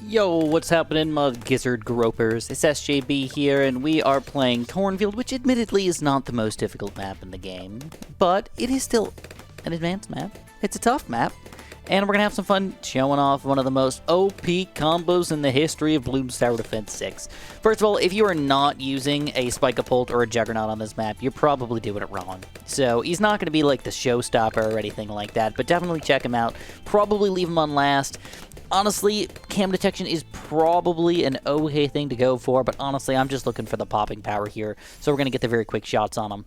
Yo, what's happening, my gizzard gropers? It's SJB here, and we are playing Cornfield, which admittedly is not the most difficult map in the game, but it is still an advanced map. It's a tough map, and we're gonna have some fun showing off one of the most OP combos in the history of Bloons Tower Defense 6. First of all, if you are not using a Spike-a-Pult or a Juggernaut on this map, you're probably doing it wrong. So he's not going to be like the showstopper or anything like that, but definitely check him out. Probably leave him on last. Honestly, cam detection is probably an okay thing to go for, but honestly, I'm just looking for the popping power here, so we're going to get the very quick shots on him.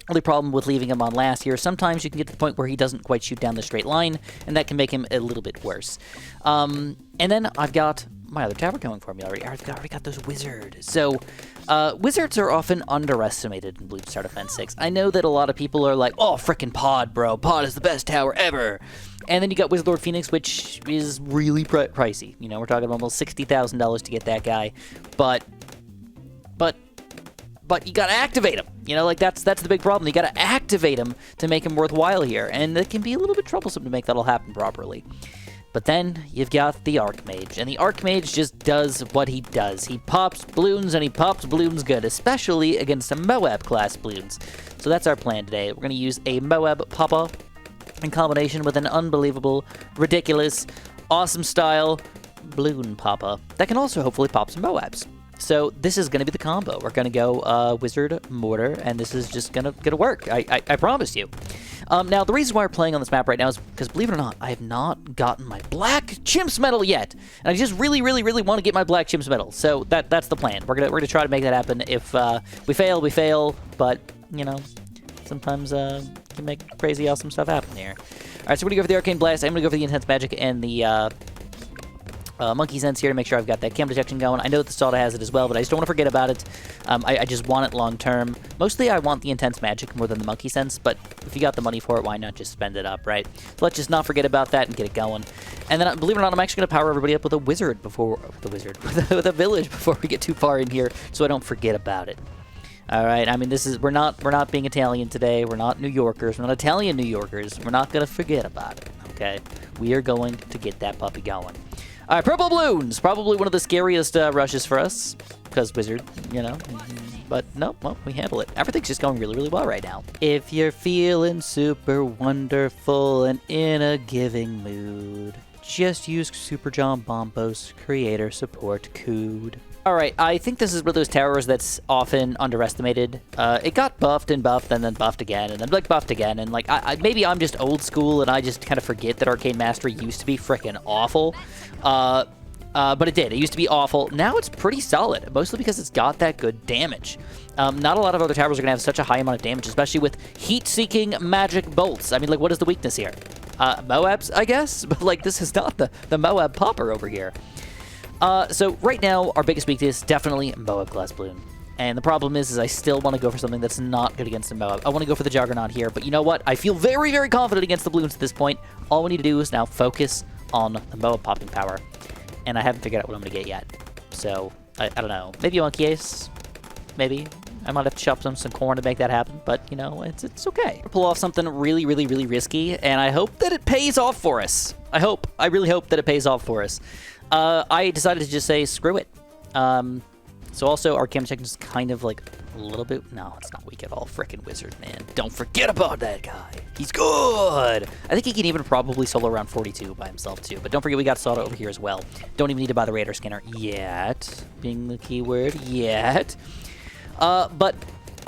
Only problem with leaving him on last here, sometimes you can get to the point where he doesn't quite shoot down the straight line, and that can make him a little bit worse. And then I've got my other tower going for me already. I already got those wizards. So, wizards are often underestimated in Bloons Tower Defense 6. I know that a lot of people are like, oh, frickin' Pod, bro. Pod is the best tower ever. And then you got Wizard Lord Phoenix, which is really pricey. You know, we're talking almost $60,000 to get that guy. But you gotta activate him. You know, like, that's the big problem. You gotta activate him to make him worthwhile here. And it can be a little bit troublesome to make that all happen properly. But then you've got the Archmage, and the Archmage just does what he does. He pops Bloons, and he pops Bloons good, especially against a Moab-class Bloons. So that's our plan today. We're going to use a Moab Papa in combination with an unbelievable, ridiculous, awesome style Bloon Papa that can also hopefully pop some Moabs. So this is going to be the combo. We're going to go Wizard, Mortar, and this is just going to work. I promise you. Now, the reason why we're playing on this map right now is because, believe it or not, I have not gotten my Black Chimps medal yet. And I just really want to get my Black Chimps medal. So that's the plan. We're gonna try to make that happen. If we fail, we fail. But, you know, sometimes you can make crazy awesome stuff happen here. All right, so we're going to go for the Arcane Blast. I'm going to go for the Intense Magic and the Monkey Sense here to make sure I've got that cam detection going. I know that the Sota has it as well, but I just don't want to forget about it. I just want it long term. Mostly I want the Intense Magic more than the Monkey Sense, but if you got the money for it, why not just spend it up, right? So let's just not forget about that and get it going. And then, believe it or not, I'm actually going to power everybody up with a wizard before... with a village before we get too far in here, so I don't forget about it. All right, I mean, this is... We're not being Italian today. We're not New Yorkers. We're not Italian New Yorkers. We're not going to forget about it, okay? We are going to get that puppy going. All right, Purple Bloons, probably one of the scariest rushes for us, because Wizard, you know, but no, well, we handle it. Everything's just going really well right now. If you're feeling super wonderful and in a giving mood, just use Super John Bombo's creator support code. All right, I think this is one of those towers that's often underestimated. It got buffed and buffed and then buffed again and then like buffed again. And like, maybe I'm just old school and I just kind of forget that Arcane Mastery used to be freaking awful. But it did. It used to be awful. Now it's pretty solid, mostly because it's got that good damage. Not a lot of other towers are going to have such a high amount of damage, especially with heat-seeking magic bolts. I mean, like, what is the weakness here? Moabs, I guess? But, like, this is not the Moab popper over here. So right now, our biggest weakness, definitely Moab Glass Bloon. And the problem is I still want to go for something that's not good against the Moab. I want to go for the Juggernaut here, but you know what? I feel very confident against the Bloons at this point. All we need to do is now focus on the Moab popping power. And I haven't figured out what I'm going to get yet. So, I don't know. Maybe a Monkey Ace. Maybe. I might have to chop some corn to make that happen, but, you know, it's okay. We'll pull off something really risky, and I hope that it pays off for us. I really hope that it pays off for us. I decided to just say, screw it. So also, our cam detection is kind of like a little bit... No, it's not weak at all. Frickin' Wizard, man. Don't forget about that guy. He's good! I think he can even probably solo around 42 by himself, too. But don't forget, we got Sota over here as well. Don't even need to buy the radar scanner yet. Being the keyword, yet. But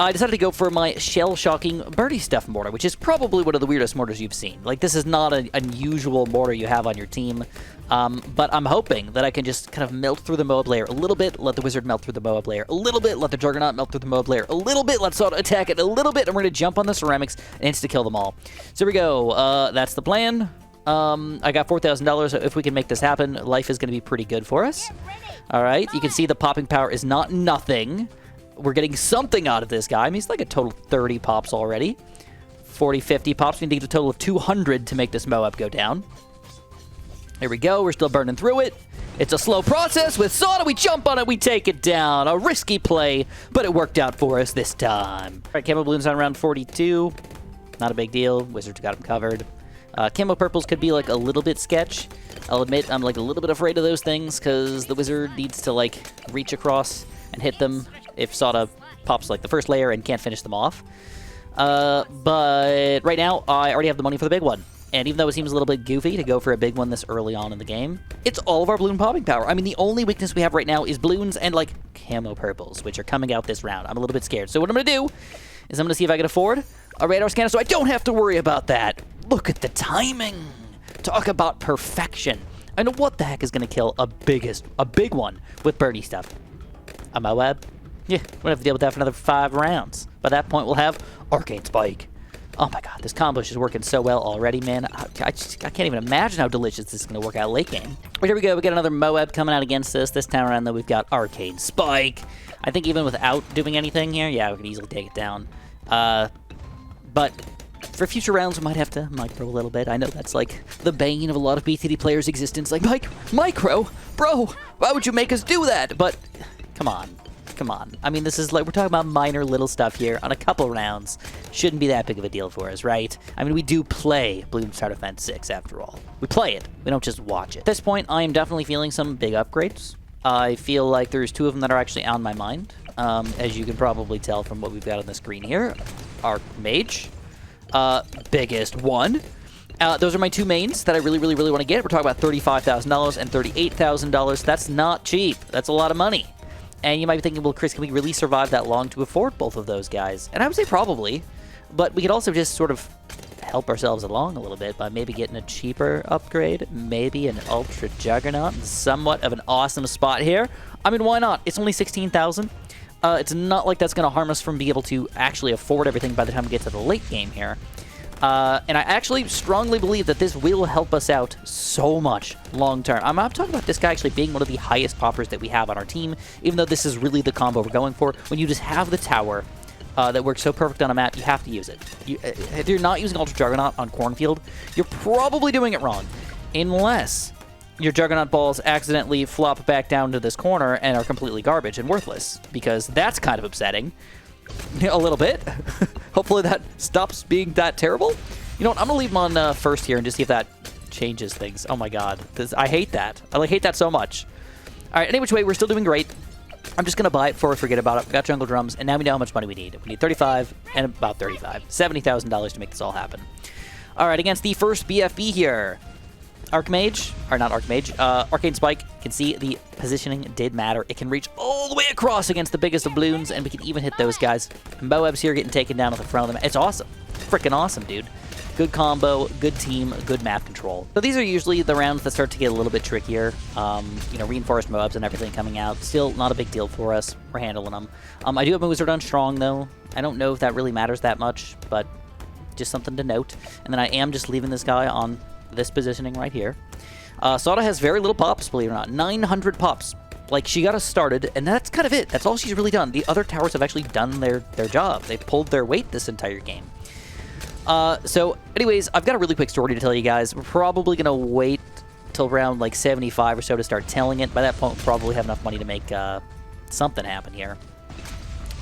I decided to go for my shell-shocking birdie stuff mortar, which is probably one of the weirdest mortars you've seen. Like, this is not an unusual mortar you have on your team, but I'm hoping that I can just kind of melt through the Moab layer a little bit, let the Wizard melt through the Moab layer a little bit, let the Juggernaut melt through the Moab layer a little bit, let Sota attack it a little bit, and we're going to jump on the ceramics and insta-kill them all. So here we go. That's the plan. I got $4,000, so if we can make this happen, life is going to be pretty good for us. All right, you can see the popping power is not nothing. We're getting something out of this guy. I mean, he's like a total of 30 pops already. 40, 50 pops. We need a total of 200 to make this Moab go down. Here we go. We're still burning through it. It's a slow process. With Sota, we jump on it. We take it down. A risky play, but it worked out for us this time. All right, Camo Bloons on around 42. Not a big deal. Wizards got him covered. Camo purples could be like a little bit sketch. I'll admit I'm like a little bit afraid of those things because the wizard needs to like reach across and hit them if Sada pops like the first layer and can't finish them off. But right now I already have the money for the big one. And even though it seems a little bit goofy to go for a big one this early on in the game, it's all of our balloon popping power. I mean, the only weakness we have right now is balloons and, like, camo purples, which are coming out this round. I'm a little bit scared. So what I'm going to do is I'm going to see if I can afford a radar scanner so I don't have to worry about that. Look at the timing. Talk about perfection. I know what the heck is going to kill a big one with birdie stuff. A Moab? Yeah, we'll have to deal with that for another 5 rounds. By that point, we'll have Arcane Spike. Oh my god, this combo is just working so well already, man. I can't even imagine how delicious this is going to work out late game. But here we go, we got another Moab coming out against us. This time around, though, we've got Arcane Spike. I think even without doing anything here, yeah, we could easily take it down. But for future rounds, we might have to micro a little bit. I know that's like the bane of a lot of BTD players' existence. Like, micro? Bro, why would you make us do that? But, come on. Come on. I mean, this is like, we're talking about minor little stuff here on a couple rounds. Shouldn't be that big of a deal for us, right? I mean, we do play Bloons Tower Defense 6 after all. We play it. We don't just watch it. At this point, I am definitely feeling some big upgrades. I feel like there's 2 of them that are actually on my mind. As you can probably tell from what we've got on the screen here. Archmage. Biggest one. Those are my 2 mains that I really want to get. We're talking about $35,000 and $38,000. That's not cheap. That's a lot of money. And you might be thinking, well, Chris, can we really survive that long to afford both of those guys? And I would say probably. But we could also just sort of help ourselves along a little bit by maybe getting a cheaper upgrade. Maybe an Ultra Juggernaut. Somewhat of an awesome spot here. I mean, why not? It's only $16,000. It's not like that's going to harm us from being able to actually afford everything by the time we get to the late game here. And I actually strongly believe that this will help us out so much long term. I'm talking about this guy actually being one of the highest poppers that we have on our team, even though this is really the combo we're going for. When you just have the tower that works so perfect on a map, you have to use it. If you're not using Ultra Juggernaut on Cornfield, you're probably doing it wrong. Unless your Juggernaut balls accidentally flop back down to this corner and are completely garbage and worthless, because that's kind of upsetting. A little bit. Hopefully that stops being that terrible. You know what? I'm going to leave him on first here and just see if that changes things. Oh my god. I hate that. I hate that so much. Alright, any which way, we're still doing great. I'm just going to buy it before we forget about it. We got Jungle Drums, and now we know how much money we need. We need 35 and about 35. $70,000 to make this all happen. Alright, against the first BFB here. Archmage, or not Archmage, Arcane Spike, can see the positioning did matter. It can reach all the way across against the biggest of balloons, and we can even hit those guys. Moab's here getting taken down at the front of them. It's awesome. Freaking awesome, dude. Good combo, good team, good map control. So these are usually the rounds that start to get a little bit trickier. You know, reinforced Moabs and everything coming out. Still not a big deal for us. We're handling them. I do have my Wizard on strong, though. I don't know if that really matters that much, but just something to note. And then I am just leaving this guy on this positioning right here. Sada has very little pops, believe it or not. 900 pops. Like, she got us started, and that's kind of it. That's all she's really done. The other towers have actually done their job. They pulled their weight this entire game. So, anyways, I've got a really quick story to tell you guys. We're probably going to wait till around, like, 75 or so to start telling it. By that point, we'll probably have enough money to make something happen here.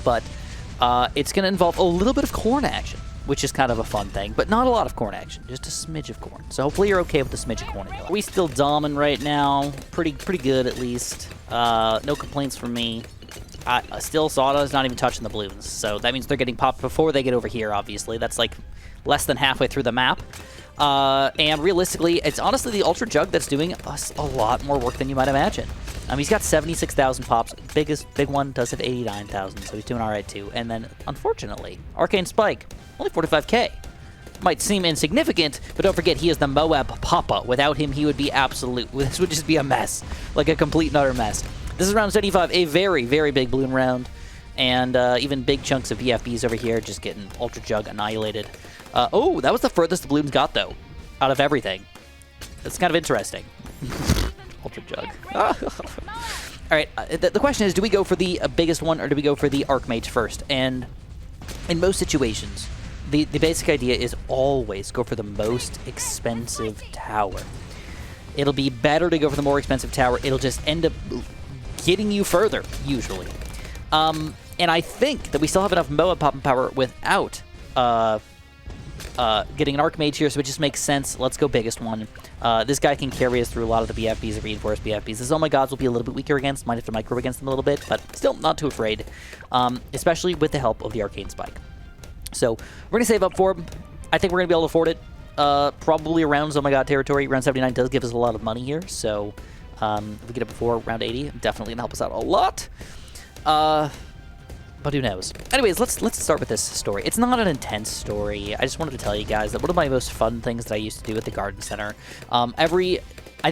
But it's going to involve a little bit of corn action, which is kind of a fun thing, but not a lot of corn action, just a smidge of corn. So hopefully you're okay with the smidge of corn. We still doming right now, pretty good at least. No complaints from me. Still, Sada is not even touching the balloons, so that means they're getting popped before they get over here, obviously. That's like less than halfway through the map. And realistically, it's honestly the Ultra Jug that's doing us a lot more work than you might imagine. He's got 76,000 pops. Big one does have 89,000, so he's doing all right too. And then, unfortunately, Arcane Spike, only 45k. Might seem insignificant, but don't forget he is the Moab Papa. Without him, he would be absolute. This would just be a mess, like a complete and utter mess. This is round 75, a very big balloon round, and even big chunks of BFBs over here just getting Ultra Jug annihilated. Oh, that was the furthest the balloons got though, out of everything. That's kind of interesting. Ultra Jug. Alright, the question is, do we go for the biggest one, or do we go for the Archmage first? And in most situations, the basic idea is always go for the most expensive tower. It'll be better to go for the more expensive tower. It'll just end up getting you further, usually. And I think that we still have enough Moab popping power without getting an Archmage here, so it just makes sense. Let's go biggest one. This guy can carry us through a lot of the BFBs, the reinforced BFBs. His Oh My Gods will be a little bit weaker against. Might have to micro against them a little bit, but still not too afraid, especially with the help of the Arcane Spike. So we're going to save up for him. I think we're going to be able to afford it. Probably around Oh My God territory. Round 79 does give us a lot of money here, so if we get it before round 80, definitely going to help us out a lot. But who knows? Anyways, let's start with this story. It's not an intense story. I just wanted to tell you guys that one of my most fun things that I used to do at the Garden Center, I think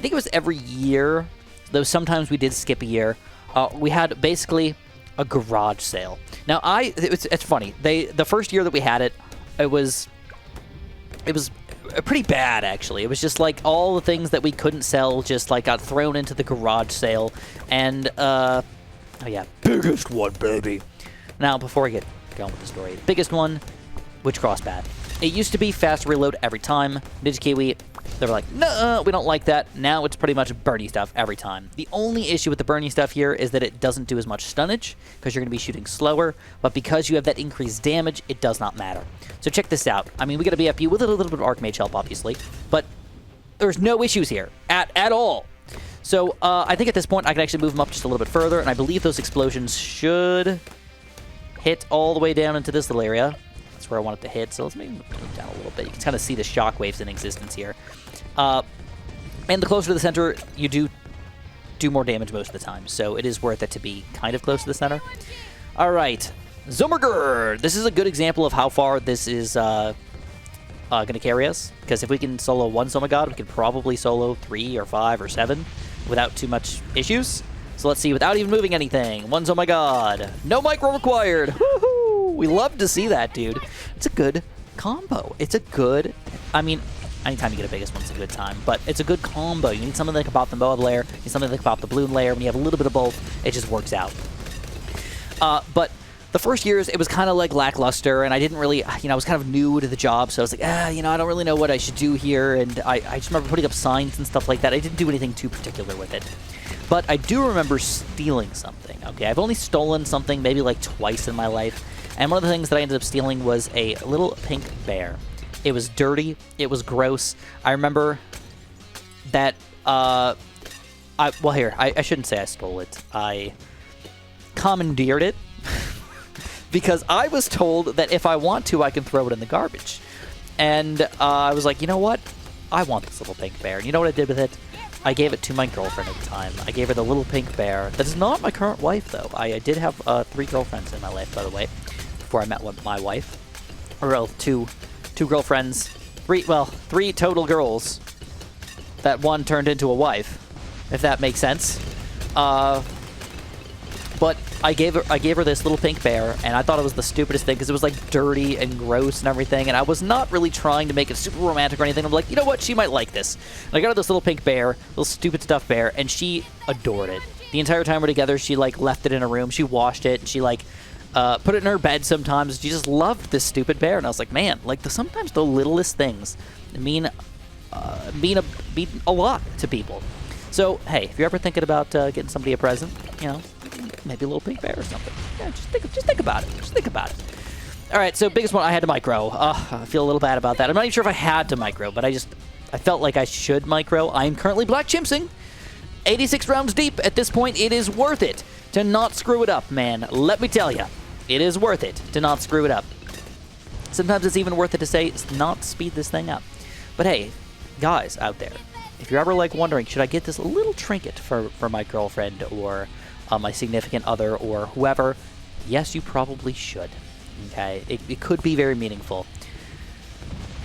it was every year, though sometimes we did skip a year, we had basically a garage sale. Now, it's funny. The first year that we had it, it was pretty bad, actually. It was just like all the things that we couldn't sell just like got thrown into the garage sale. And, oh yeah, biggest one, baby. Now, before I get going with the story, the biggest one, Witch Crossbat. It used to be fast reload every time. Kiwi, they were like, no, we don't like that. Now it's pretty much Burny stuff every time. The only issue with the Burny stuff here is that it doesn't do as much stunnage because you're going to be shooting slower, but because you have that increased damage, it does not matter. So check this out. I mean, we got a BFB with a little bit of Archmage help, obviously, but there's no issues here at all. So I think at this point I can actually move them up just a little bit further, and I believe those explosions should hit all the way down into this little area. That's where I want it to hit, so let's maybe move it down a little bit. You can kind of see the shockwaves in existence here. And the closer to the center, you do more damage most of the time, so it is worth it to be kind of close to the center. All right, Zommergerd. This is a good example of how far this is going to carry us, because if we can solo one Oh My God, we can probably solo 3 or 5 or 7 without too much issues. So let's see, without even moving anything, one Oh My God. No micro required. Woohoo! We love to see that, dude. It's a good combo. It's a good, I mean, anytime you get a biggest one, it's a good time, but it's a good combo. You need something that can pop the Moab layer, you need something that can pop the Bloon layer. When you have a little bit of both, it just works out. But the first years, it was kind of like lackluster, and I didn't really, I was kind of new to the job, so I was like, I don't really know what I should do here, and I just remember putting up signs and stuff like that. I didn't do anything too particular with it. But I do remember stealing something, okay? I've only stolen something maybe like twice in my life, and one of the things that I ended up stealing was a little pink bear. It was dirty, it was gross. I remember that, well here, I shouldn't say I stole it. I commandeered it. Because I was told that if I want to, I can throw it in the garbage. And I was like, you know what? I want this little pink bear. And you know what I did with it? I gave it to my girlfriend at the time. I gave her the little pink bear. That is not my current wife, though. I did have 3 girlfriends in my life, by the way, before I met my wife. Or, well, two girlfriends. 3 total girls. That one turned into a wife, if that makes sense. But I gave her this little pink bear, and I thought it was the stupidest thing because it was like dirty and gross and everything, and I was not really trying to make it super romantic or anything. I'm like, you know what, she might like this. And I got her this little pink bear, little stupid stuffed bear, and she adored it. The entire time we're together, she like left it in her room, she washed it, and she like put it in her bed sometimes. She just loved this stupid bear, and I was like, man, like sometimes the littlest things mean a lot to people. So hey, if you're ever thinking about getting somebody a present, maybe a little pink bear or something. Yeah, just think about it. Just think about it. All right, so biggest one I had to micro. I feel a little bad about that. I'm not even sure if I had to micro, but I felt like I should micro. I am currently black chimsing. 86 rounds deep. At this point, it is worth it to not screw it up, man. Let me tell you, it is worth it to not screw it up. Sometimes it's even worth it to say, not speed this thing up. But hey, guys out there, if you're ever like wondering, should I get this little trinket for my girlfriend or my significant other or whoever, yes, you probably should. Okay, it could be very meaningful.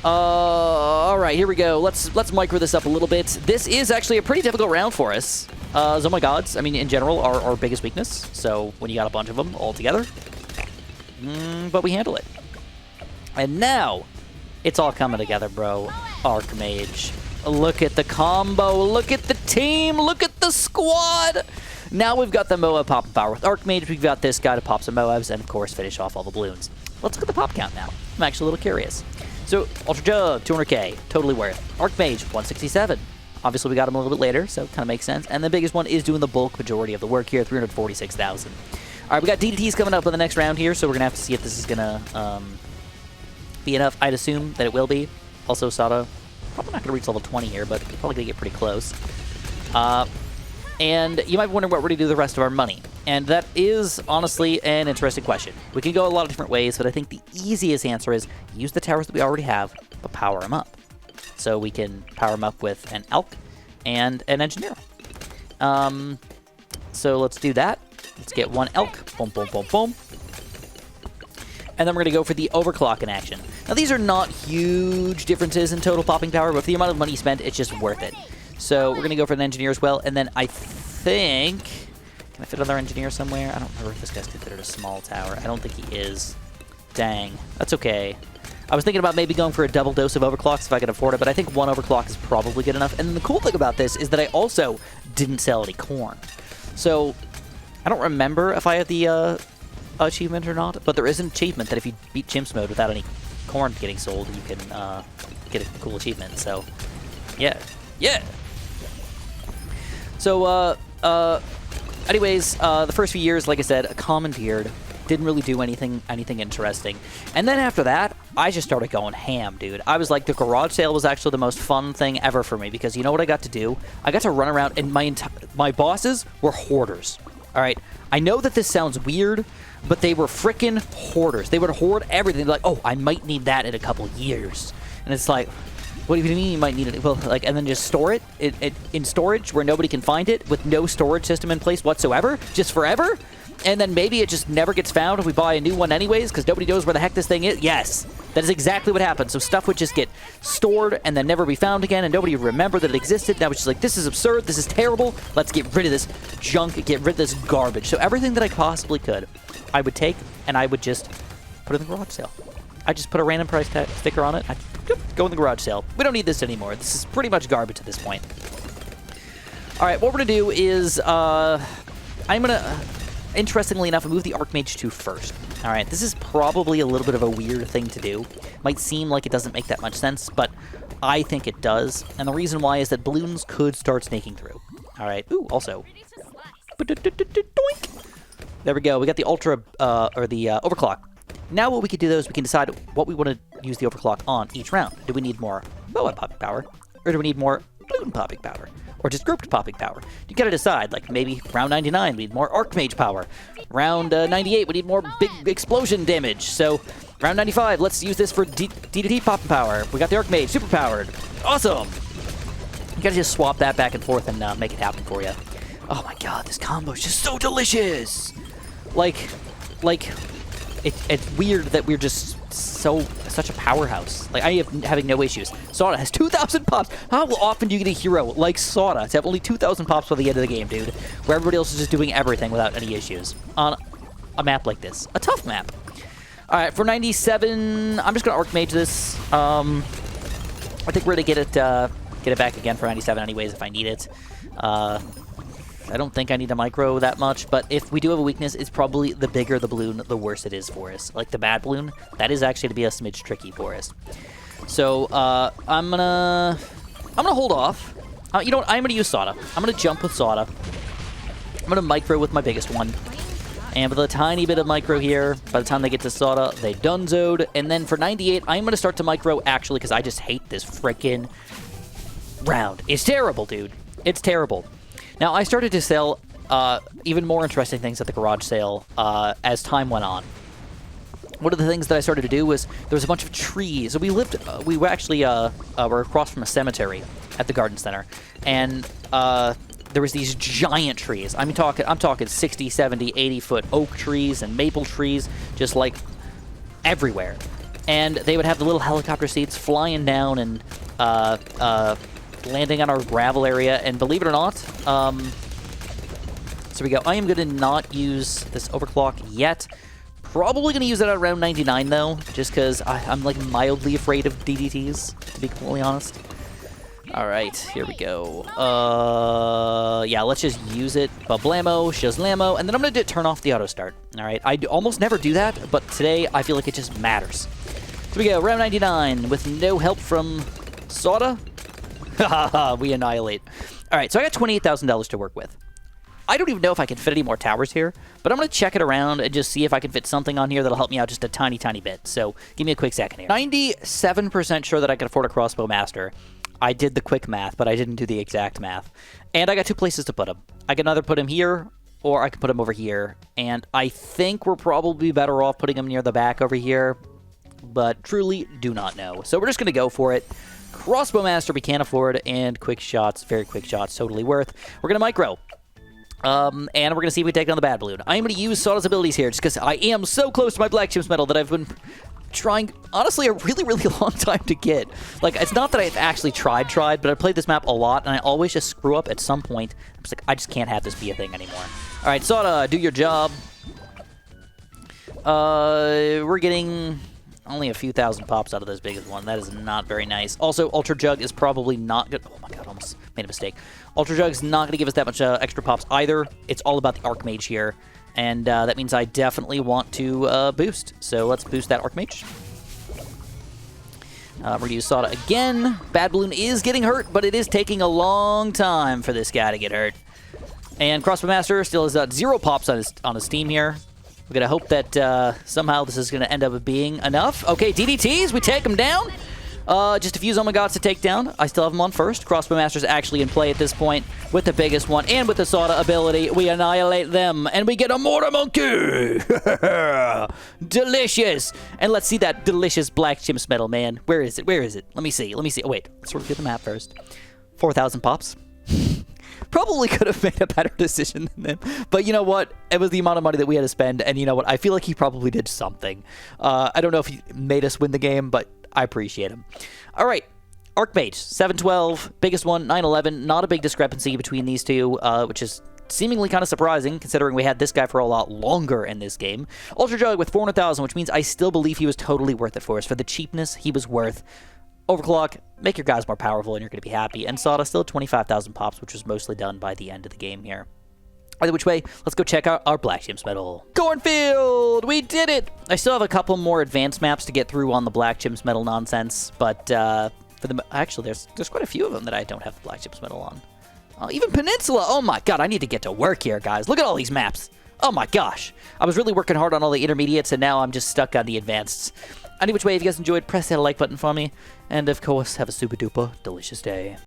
All right, here we go. Let's micro this up a little bit. This is actually a pretty difficult round for us. Oh My Gods, I mean, in general, are our biggest weakness. So when you got a bunch of them all together, but we handle it. And now it's all coming together, bro. Archmage. Look at the combo. Look at the team. Look at the squad. Now we've got the Moab popping power with Archmage. We've got this guy to pop some Moabs and, of course, finish off all the Bloons. Let's look at the pop count now. I'm actually a little curious. So, Ultra Jug, 200k. Totally worth. Archmage, 167. Obviously, we got him a little bit later, so it kind of makes sense. And the biggest one is doing the bulk majority of the work here, 346,000. All right, we got DDTs coming up in the next round here, so we're going to have to see if this is going to be enough. I'd assume that it will be. Also, Sada, probably not going to reach level 20 here, but probably going to get pretty close. And you might wonder what we're going to do the rest of our money. And that is, honestly, an interesting question. We can go a lot of different ways, but I think the easiest answer is use the towers that we already have, but power them up. So we can power them up with an Elk and an Engineer. So let's do that. Let's get one Elk. Boom, boom, boom, boom. And then we're going to go for the Overclock in action. Now, these are not huge differences in total popping power, but for the amount of money you spent, it's just worth it. So we're going to go for an Engineer as well. And then I think... Can I fit another Engineer somewhere? I don't remember if this guy's considered a small tower. I don't think he is. Dang. That's okay. I was thinking about maybe going for a double dose of Overclocks if I could afford it, but I think one Overclock is probably good enough. And the cool thing about this is that I also didn't sell any corn. So I don't remember if I had the achievement or not, but there is an achievement that if you beat Chimps mode without any corn getting sold, you can get a cool achievement. So yeah. Yeah! So, anyways, the first few years, like I said, a commandeered. Didn't really do anything interesting. And then after that, I just started going ham, dude. I was like, the garage sale was actually the most fun thing ever for me, because you know what I got to do? I got to run around, and my bosses were hoarders. All right? I know that this sounds weird, but they were freaking hoarders. They would hoard everything. They're like, oh, I might need that in a couple years. And it's like... What do you mean you might need it? Well, like, and then just store it in storage where nobody can find it with no storage system in place whatsoever, just forever? And then maybe it just never gets found if we buy a new one anyways because nobody knows where the heck this thing is? Yes, that is exactly what happened. So stuff would just get stored and then never be found again, and nobody would remember that it existed. That was just like, this is absurd, this is terrible, let's get rid of this junk, get rid of this garbage. So everything that I possibly could, I would take and I would just put it in the garage sale. I just put a random price sticker on it. I go in the garage sale. We don't need this anymore. This is pretty much garbage at this point. All right, what we're going to do is I'm going to, interestingly enough, move the Archmage to first. All right, this is probably a little bit of a weird thing to do. Might seem like it doesn't make that much sense, but I think it does. And the reason why is that Bloons could start snaking through. All right. Ooh, also. Doink. There we go. We got the Ultra, or the Overclock. Now what we can do, though, is we can decide what we want to use the Overclock on each round. Do we need more Boa popping power? Or do we need more Bloon popping power? Or just grouped popping power? You gotta decide. Like, maybe round 99, we need more Archmage power. Round 98, we need more big explosion damage. So, round 95, let's use this for DDT popping power. We got the Archmage, super powered. Awesome! You gotta just swap that back and forth and make it happen for you. Oh my god, this combo is just so delicious! It's weird that we're just such a powerhouse. Like, I am having no issues. Sada has 2,000 pops. How often do you get a hero like Sada to have only 2,000 pops by the end of the game, dude? Where everybody else is just doing everything without any issues. On a map like this. A tough map. Alright, for 97, I'm just going to Archmage this. I think we're going to get it back again for 97 anyways if I need it. I don't think I need a micro that much, but if we do have a weakness, it's probably the bigger the balloon, the worse it is for us. Like the bad balloon, that is actually to be a smidge tricky for us. So I'm gonna hold off. You know what? I'm gonna use Sada. I'm gonna jump with Sada. I'm gonna micro with my biggest one, and with a tiny bit of micro here. By the time they get to Sada, they donezoed. And then for 98, I'm gonna start to micro actually because I just hate this freaking round. It's terrible, dude. It's terrible. Now, I started to sell even more interesting things at the garage sale as time went on. One of the things that I started to do was there was a bunch of trees. So we were actually were across from a cemetery at the garden center, and there was these giant trees. I'm talking 60, 70, 80-foot oak trees and maple trees, just like everywhere. And they would have the little helicopter seats flying down and landing on our gravel area, and believe it or not, so we go. I am going to not use this Overclock yet. Probably going to use it at around 99, though, just because I'm, like, mildly afraid of DDTs, to be completely honest. All right, here we go. Yeah, let's just use it. Bablamo, Shazlamo, and then I'm going to turn off the auto start. All right, I almost never do that, but today I feel like it just matters. So we go, round 99, with no help from Sada. We annihilate. All right, so I got $28,000 to work with. I don't even know if I can fit any more towers here, but I'm going to check it around and just see if I can fit something on here that'll help me out just a tiny, tiny bit. So give me a quick second here. 97% sure that I can afford a crossbow master. I did the quick math, but I didn't do the exact math. And I got 2 places to put him. I can either put him here, or I can put him over here. And I think we're probably better off putting him near the back over here, but truly do not know. So we're just going to go for it. Crossbow master we can't afford, and quick shots, very quick shots, totally worth. We're going to micro. And we're going to see if we take down the bad balloon. I'm going to use Sawda's abilities here just because I am so close to my Black Chimps medal that I've been trying, honestly, a really, really long time to get. Like, it's not that I've actually tried, but I played this map a lot, and I always just screw up at some point. I'm just like, I just can't have this be a thing anymore. All right, Sawda, do your job. We're getting only a few thousand pops out of this biggest one. That is not very nice. Also, Ultra Jug is probably not good. Oh my god, almost made a mistake. Ultra Jug's not going to give us that much extra pops either. It's all about the Archmage here. And that means I definitely want to boost. So let's boost that Archmage. We're going to use Sawda again. Bad Balloon is getting hurt, but it is taking a long time for this guy to get hurt. And Crossbow Master still has 0 pops on his team here. We're going to hope that somehow this is going to end up being enough. Okay, DDTs, we take him down. Just a few Zomagots to take down. I still have them on first. Crossbow Master's actually in play at this point with the biggest one. And with the Sawda ability, we annihilate them. And we get a Mortar Monkey! Delicious! And let's see that delicious Black Chimps medal, man. Where is it? Where is it? Let me see. Let me see. Oh, wait. Let's review the map first. 4,000 pops. Probably could have made a better decision than him. But you know what? It was the amount of money that we had to spend. And you know what? I feel like he probably did something. I don't know if he made us win the game, but I appreciate him. All right. Archmage, 712. Biggest one, 911. Not a big discrepancy between these two, which is seemingly kind of surprising, considering we had this guy for a lot longer in this game. Ultra Jug with 400,000, which means I still believe he was totally worth it for us. For the cheapness, he was worth. Overclock, make your guys more powerful and you're going to be happy. And Sawda still 25,000 pops, which was mostly done by the end of the game here. Either which way, let's go check out our Black Chimps medal. Cornfield! We did it! I still have a couple more advanced maps to get through on the Black Chimps medal nonsense, but for the actually, there's quite a few of them that I don't have the Black Chimps medal on. Even Peninsula! Oh my god, I need to get to work here, guys. Look at all these maps! Oh my gosh! I was really working hard on all the intermediates, and now I'm just stuck on the advanced. Any which way, if you guys enjoyed, press that like button for me. And of course, have a super duper delicious day.